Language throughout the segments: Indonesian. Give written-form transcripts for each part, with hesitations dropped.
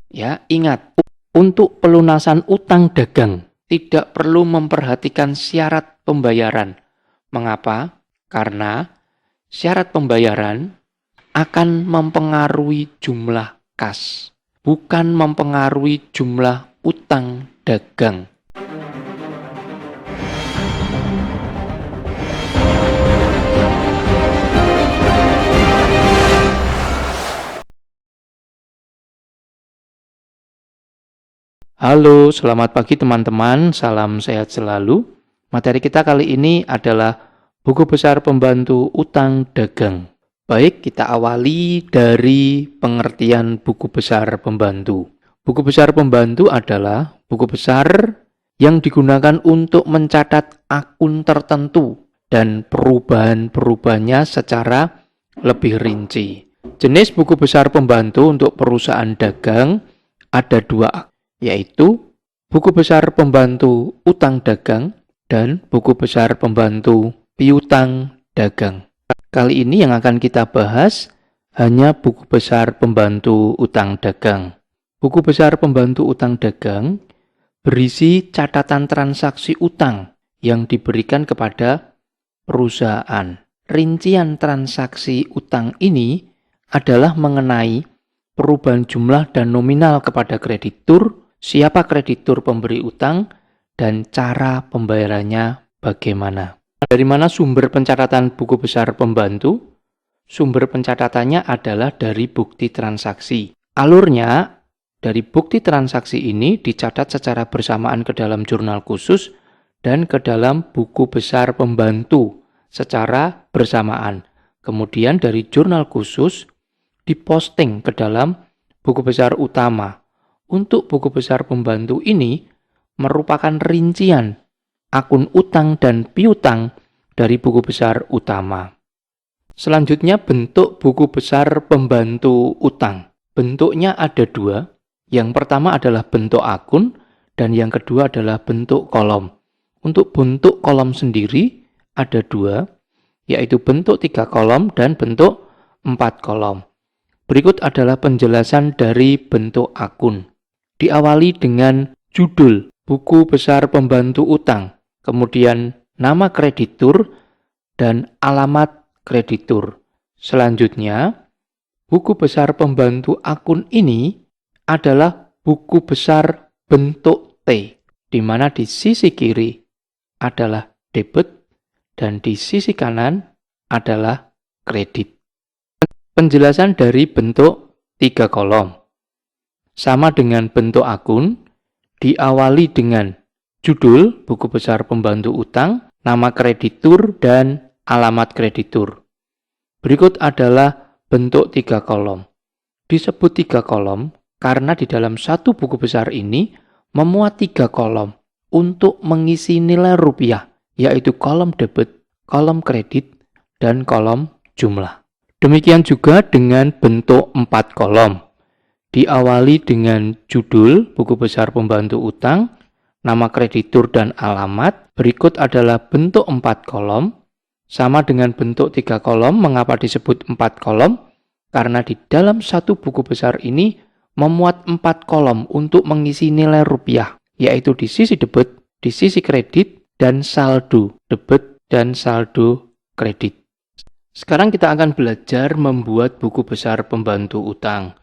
Ya, ingat, untuk pelunasan utang dagang tidak perlu memperhatikan syarat pembayaran. Mengapa? Karena syarat pembayaran akan mempengaruhi jumlah kas, bukan mempengaruhi jumlah utang dagang. Halo, selamat pagi teman-teman, salam sehat selalu. Materi kita kali ini adalah buku besar pembantu utang dagang. Baik, kita awali dari pengertian buku besar pembantu. Buku besar pembantu adalah buku besar yang digunakan untuk mencatat akun tertentu dan perubahan-perubahannya secara lebih rinci. Jenis buku besar pembantu untuk perusahaan dagang ada dua, yaitu buku besar pembantu utang dagang dan buku besar pembantu piutang dagang. Kali ini yang akan kita bahas hanya buku besar pembantu utang dagang. Buku besar pembantu utang dagang berisi catatan transaksi utang yang diberikan kepada perusahaan. Rincian transaksi utang ini adalah mengenai perubahan jumlah dan nominal kepada kreditur, siapa kreditur pemberi utang, dan cara pembayarannya bagaimana. Dari mana sumber pencatatan buku besar pembantu? Sumber pencatatannya adalah dari bukti transaksi. Alurnya, dari bukti transaksi ini dicatat secara bersamaan ke dalam jurnal khusus dan ke dalam buku besar pembantu secara bersamaan. Kemudian dari jurnal khusus diposting ke dalam buku besar utama. Untuk buku besar pembantu ini merupakan rincian akun utang dan piutang dari buku besar utama. Selanjutnya bentuk buku besar pembantu utang. Bentuknya ada dua. Yang pertama adalah bentuk akun dan yang kedua adalah bentuk kolom. Untuk bentuk kolom sendiri ada dua, yaitu bentuk 3 kolom dan bentuk 4 kolom. Berikut adalah penjelasan dari bentuk akun. Diawali dengan judul buku besar pembantu utang, kemudian nama kreditur dan alamat kreditur. Selanjutnya, buku besar pembantu akun ini adalah buku besar bentuk T, di mana di sisi kiri adalah debit dan di sisi kanan adalah kredit. Penjelasan dari bentuk 3 kolom. Sama dengan bentuk akun, diawali dengan judul buku besar pembantu utang, nama kreditur, dan alamat kreditur. Berikut adalah bentuk 3 kolom. Disebut 3 kolom karena di dalam satu buku besar ini memuat 3 kolom untuk mengisi nilai rupiah, yaitu kolom debit, kolom kredit, dan kolom jumlah. Demikian juga dengan bentuk 4 kolom. Diawali dengan judul buku besar pembantu utang, nama kreditur dan alamat. Berikut adalah bentuk 4 kolom. Sama dengan bentuk 3 kolom, mengapa disebut 4 kolom? Karena di dalam satu buku besar ini memuat 4 kolom untuk mengisi nilai rupiah, yaitu di sisi debit, di sisi kredit, dan saldo debit dan saldo kredit. Sekarang kita akan belajar membuat buku besar pembantu utang.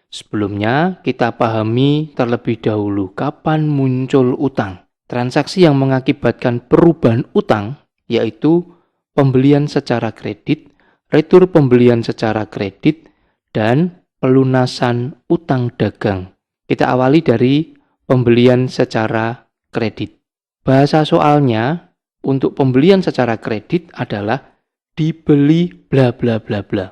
Sebelumnya, kita pahami terlebih dahulu kapan muncul utang. Transaksi yang mengakibatkan perubahan utang, yaitu pembelian secara kredit, retur pembelian secara kredit, dan pelunasan utang dagang. Kita awali dari pembelian secara kredit. Bahasa soalnya untuk pembelian secara kredit adalah dibeli bla bla bla bla.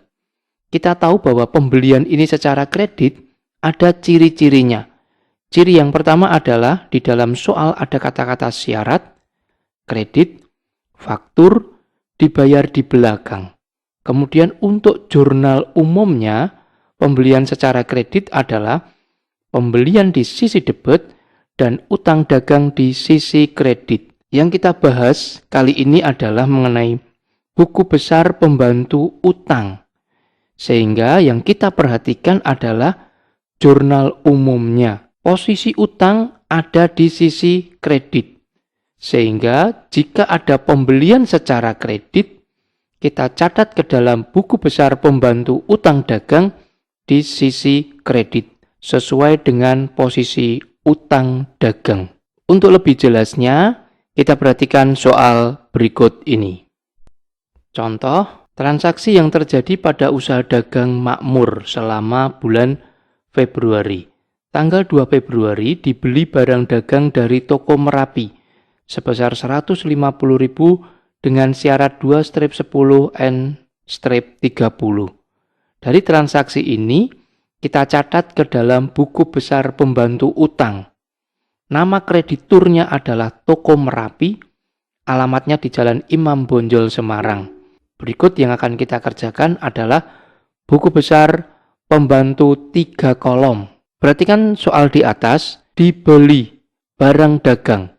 Kita tahu bahwa pembelian ini secara kredit ada ciri-cirinya. Ciri yang pertama adalah di dalam soal ada kata-kata syarat, kredit, faktur, dibayar di belakang. Kemudian untuk jurnal umumnya, pembelian secara kredit adalah pembelian di sisi debit dan utang dagang di sisi kredit. Yang kita bahas kali ini adalah mengenai buku besar pembantu utang. Sehingga yang kita perhatikan adalah jurnal umumnya. Posisi utang ada di sisi kredit. Sehingga jika ada pembelian secara kredit, kita catat ke dalam buku besar pembantu utang dagang di sisi kredit sesuai dengan posisi utang dagang. Untuk lebih jelasnya, kita perhatikan soal berikut ini. Contoh, transaksi yang terjadi pada usaha dagang makmur selama bulan Februari. Tanggal 2 Februari dibeli barang dagang dari toko Merapi sebesar 150.000 dengan syarat 2/10 N/30. Dari transaksi ini, kita catat ke dalam buku besar pembantu utang. Nama krediturnya adalah Toko Merapi, alamatnya di Jalan Imam Bonjol, Semarang. Berikut yang akan kita kerjakan adalah buku besar pembantu 3 kolom. Perhatikan soal di atas, dibeli barang dagang.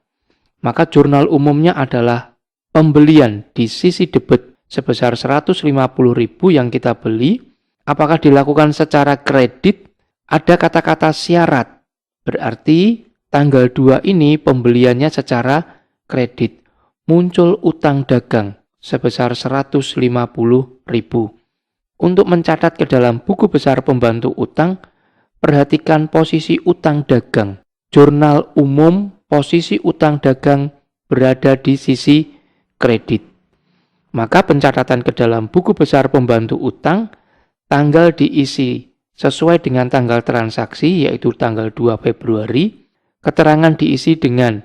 Maka jurnal umumnya adalah pembelian di sisi debit sebesar 150.000 yang kita beli. Apakah dilakukan secara kredit? Ada kata-kata syarat. Berarti tanggal 2 ini pembeliannya secara kredit. Muncul utang dagang sebesar 150.000. Untuk mencatat ke dalam buku besar pembantu utang, perhatikan posisi utang dagang. Jurnal umum posisi utang dagang berada di sisi kredit. Maka pencatatan ke dalam buku besar pembantu utang, tanggal diisi sesuai dengan tanggal transaksi yaitu tanggal 2 Februari. Keterangan diisi dengan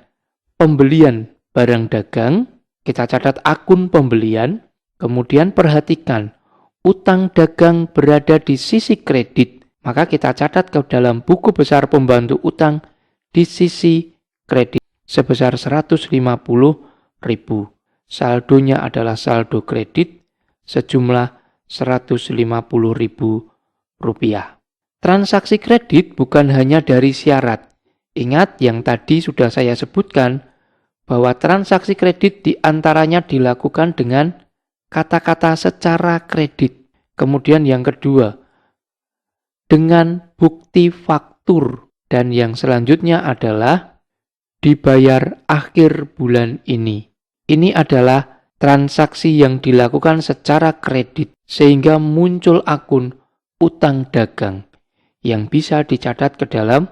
pembelian barang dagang, kita catat akun pembelian, kemudian perhatikan utang dagang berada di sisi kredit, maka kita catat ke dalam buku besar pembantu utang di sisi kredit sebesar 150.000. Saldonya adalah saldo kredit sejumlah 150.000 rupiah. Transaksi kredit bukan hanya dari syarat. Ingat yang tadi sudah saya sebutkan bahwa transaksi kredit diantaranya dilakukan dengan kata-kata secara kredit. Kemudian yang kedua, dengan bukti faktur. Dan yang selanjutnya adalah dibayar akhir bulan ini. Ini adalah transaksi yang dilakukan secara kredit sehingga muncul akun utang dagang yang bisa dicatat ke dalam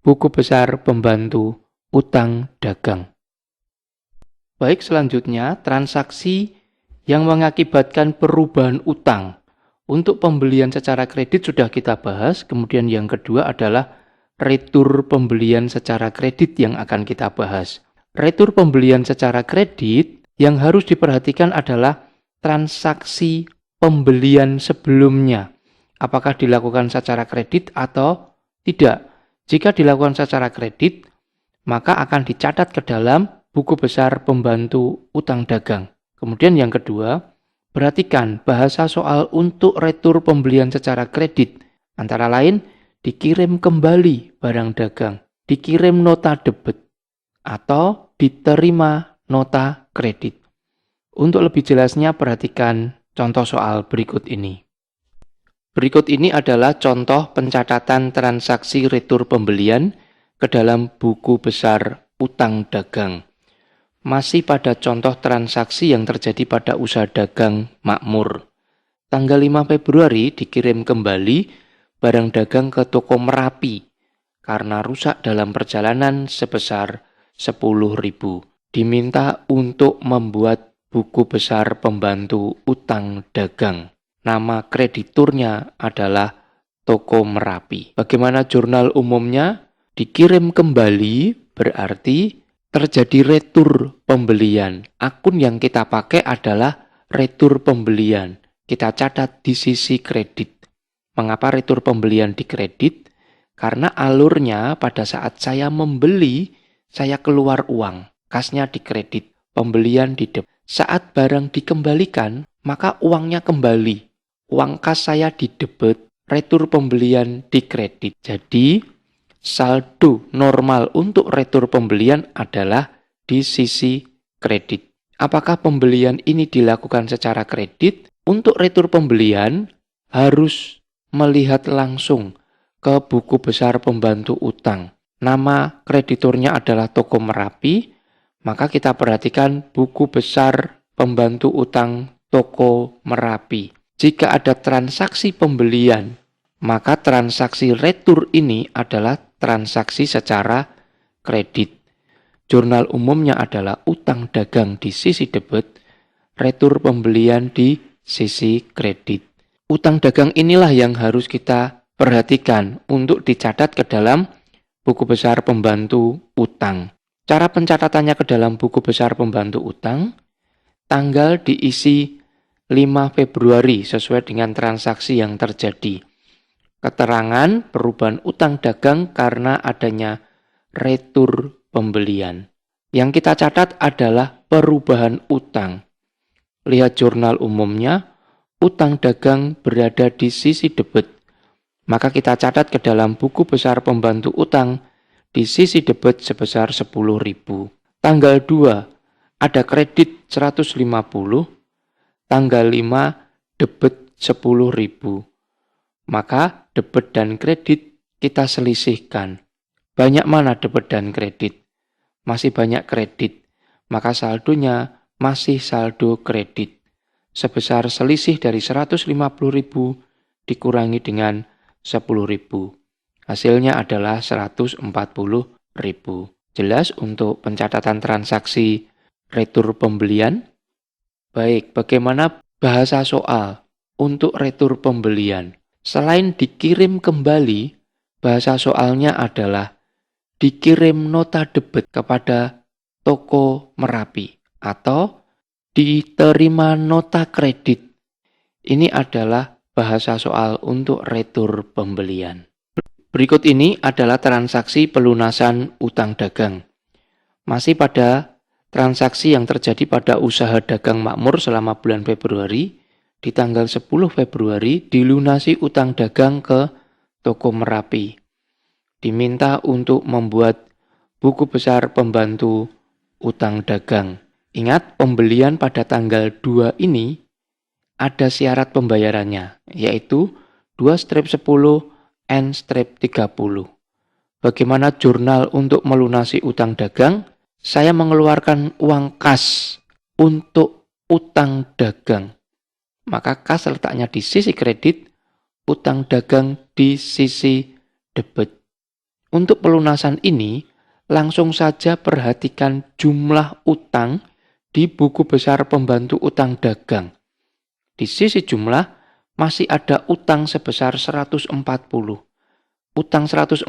buku besar pembantu utang dagang. Baik, selanjutnya transaksi yang mengakibatkan perubahan utang. Untuk pembelian secara kredit sudah kita bahas, kemudian yang kedua adalah retur pembelian secara kredit yang akan kita bahas. Retur pembelian secara kredit yang harus diperhatikan adalah transaksi pembelian sebelumnya. Apakah dilakukan secara kredit atau tidak? Jika dilakukan secara kredit, maka akan dicatat ke dalam buku besar pembantu utang dagang. Kemudian yang kedua, perhatikan bahasa soal untuk retur pembelian secara kredit. Antara lain, dikirim kembali barang dagang, dikirim nota debit, atau diterima nota kredit. Untuk lebih jelasnya perhatikan contoh soal berikut ini. Berikut ini adalah contoh pencatatan transaksi retur pembelian ke dalam buku besar utang dagang. Masih pada contoh transaksi yang terjadi pada usaha dagang makmur. Tanggal 5 Februari dikirim kembali barang dagang ke toko Merapi karena rusak dalam perjalanan sebesar 10.000. Diminta untuk membuat buku besar pembantu utang dagang. Nama krediturnya adalah Toko Merapi. Bagaimana jurnal umumnya? Dikirim kembali berarti terjadi retur pembelian. Akun yang kita pakai adalah retur pembelian. Kita catat di sisi kredit. Mengapa retur pembelian di kredit? Karena alurnya pada saat saya membeli, saya keluar uang. Kasnya di kredit, pembelian di debit. Saat barang dikembalikan, maka uangnya kembali. Uang kas saya di debit, retur pembelian di kredit. Jadi, saldo normal untuk retur pembelian adalah di sisi kredit. Apakah pembelian ini dilakukan secara kredit? Untuk retur pembelian harus melihat langsung ke buku besar pembantu utang. Nama krediturnya adalah Toko Merapi, maka kita perhatikan buku besar pembantu utang Toko Merapi. Jika ada transaksi pembelian, maka transaksi retur ini adalah transaksi secara kredit. Jurnal umumnya adalah utang dagang di sisi debit, retur pembelian di sisi kredit. Utang dagang inilah yang harus kita perhatikan untuk dicatat ke dalam buku besar pembantu utang. Cara pencatatannya ke dalam buku besar pembantu utang, tanggal diisi 5 Februari sesuai dengan transaksi yang terjadi. Keterangan perubahan utang dagang karena adanya retur pembelian. Yang kita catat adalah perubahan utang. Lihat jurnal umumnya, utang dagang berada di sisi debit. Maka kita catat ke dalam buku besar pembantu utang di sisi debit sebesar 10.000. Tanggal 2 ada kredit 150, tanggal 5 debit 10.000. Maka debit dan kredit kita selisihkan. Banyak mana debit dan kredit? Masih banyak kredit, maka saldonya masih saldo kredit. Sebesar selisih dari 150.000 dikurangi dengan 10.000. Hasilnya adalah 140.000. Jelas untuk pencatatan transaksi retur pembelian? Baik, bagaimana bahasa soal untuk retur pembelian? Selain dikirim kembali, bahasa soalnya adalah dikirim nota debit kepada Toko Merapi atau diterima nota kredit. Ini adalah bahasa soal untuk retur pembelian. Berikut ini adalah transaksi pelunasan utang dagang. Masih pada transaksi yang terjadi pada usaha dagang makmur selama bulan Februari, di tanggal 10 Februari dilunasi utang dagang ke Toko Merapi. Diminta untuk membuat buku besar pembantu utang dagang. Ingat, pembelian pada tanggal 2 ini ada syarat pembayarannya, yaitu 2/10 N/30. Bagaimana jurnal untuk melunasi utang dagang? Saya mengeluarkan uang kas untuk utang dagang. Maka kas letaknya di sisi kredit, utang dagang di sisi debit. Untuk pelunasan ini, langsung saja perhatikan jumlah utang di buku besar pembantu utang dagang. Di sisi jumlah, masih ada utang sebesar 140. Utang 140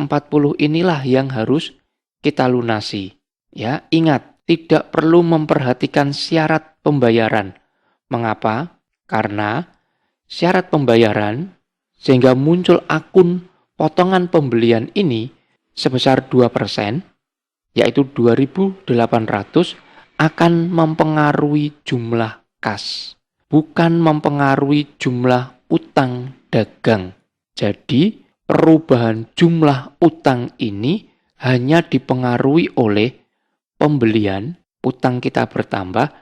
inilah yang harus kita lunasi. Ya, ingat, tidak perlu memperhatikan syarat pembayaran. Mengapa? Karena syarat pembayaran, sehingga muncul akun potongan pembelian ini, sebesar 2%, yaitu 2.800, akan mempengaruhi jumlah kas, bukan mempengaruhi jumlah utang dagang. Jadi, perubahan jumlah utang ini hanya dipengaruhi oleh pembelian, utang kita bertambah,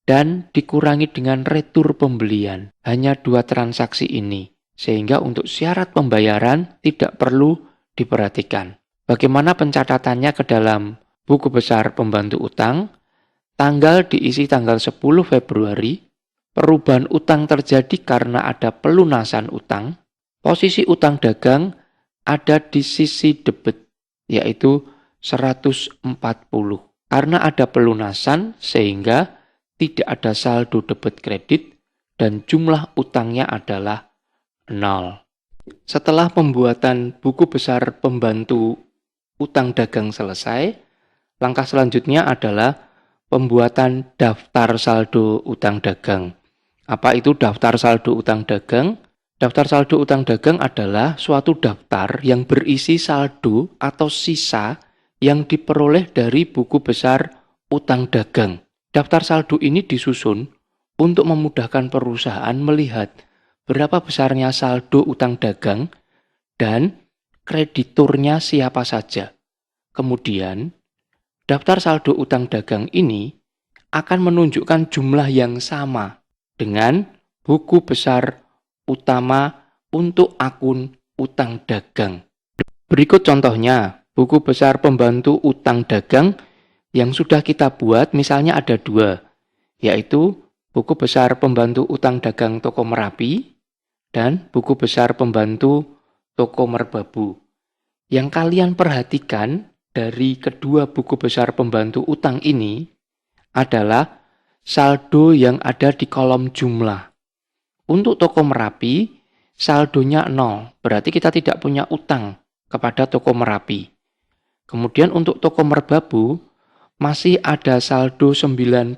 dan dikurangi dengan retur pembelian. Hanya 2 transaksi ini, sehingga untuk syarat pembayaran tidak perlu diperhatikan. Bagaimana pencatatannya ke dalam buku besar pembantu utang? Tanggal diisi tanggal 10 Februari, perubahan utang terjadi karena ada pelunasan utang. Posisi utang dagang ada di sisi debit, yaitu 140. Karena ada pelunasan sehingga tidak ada saldo debit kredit dan jumlah utangnya adalah 0. Setelah pembuatan buku besar pembantu utang dagang selesai, langkah selanjutnya adalah pembuatan daftar saldo utang dagang. Apa itu daftar saldo utang dagang? Daftar saldo utang dagang adalah suatu daftar yang berisi saldo atau sisa yang diperoleh dari buku besar utang dagang. Daftar saldo ini disusun untuk memudahkan perusahaan melihat berapa besarnya saldo utang dagang dan krediturnya siapa saja. Kemudian, daftar saldo utang dagang ini akan menunjukkan jumlah yang sama dengan buku besar utama untuk akun utang dagang. Berikut contohnya, buku besar pembantu utang dagang yang sudah kita buat misalnya ada 2, yaitu buku besar pembantu utang dagang toko Merapi dan buku besar pembantu toko Merbabu. Yang kalian perhatikan dari kedua buku besar pembantu utang ini adalah saldo yang ada di kolom jumlah. Untuk toko Merapi, saldonya 0, berarti kita tidak punya utang kepada toko Merapi. Kemudian untuk toko Merbabu, masih ada saldo 90.000.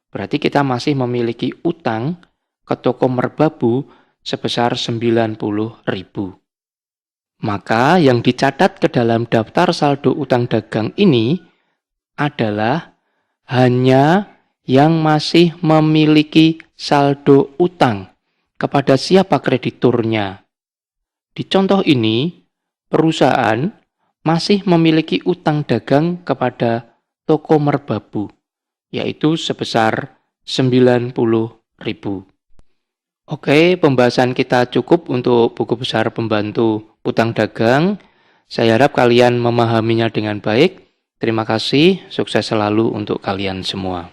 Berarti kita masih memiliki utang ke toko Merbabu sebesar 90.000. Maka yang dicatat ke dalam daftar saldo utang dagang ini adalah hanya yang masih memiliki saldo utang kepada siapa krediturnya. Di contoh ini, perusahaan masih memiliki utang dagang kepada toko Merbabu, yaitu sebesar 90.000. Oke, pembahasan kita cukup untuk buku besar pembantu utang dagang. Saya harap kalian memahaminya dengan baik. Terima kasih, sukses selalu untuk kalian semua.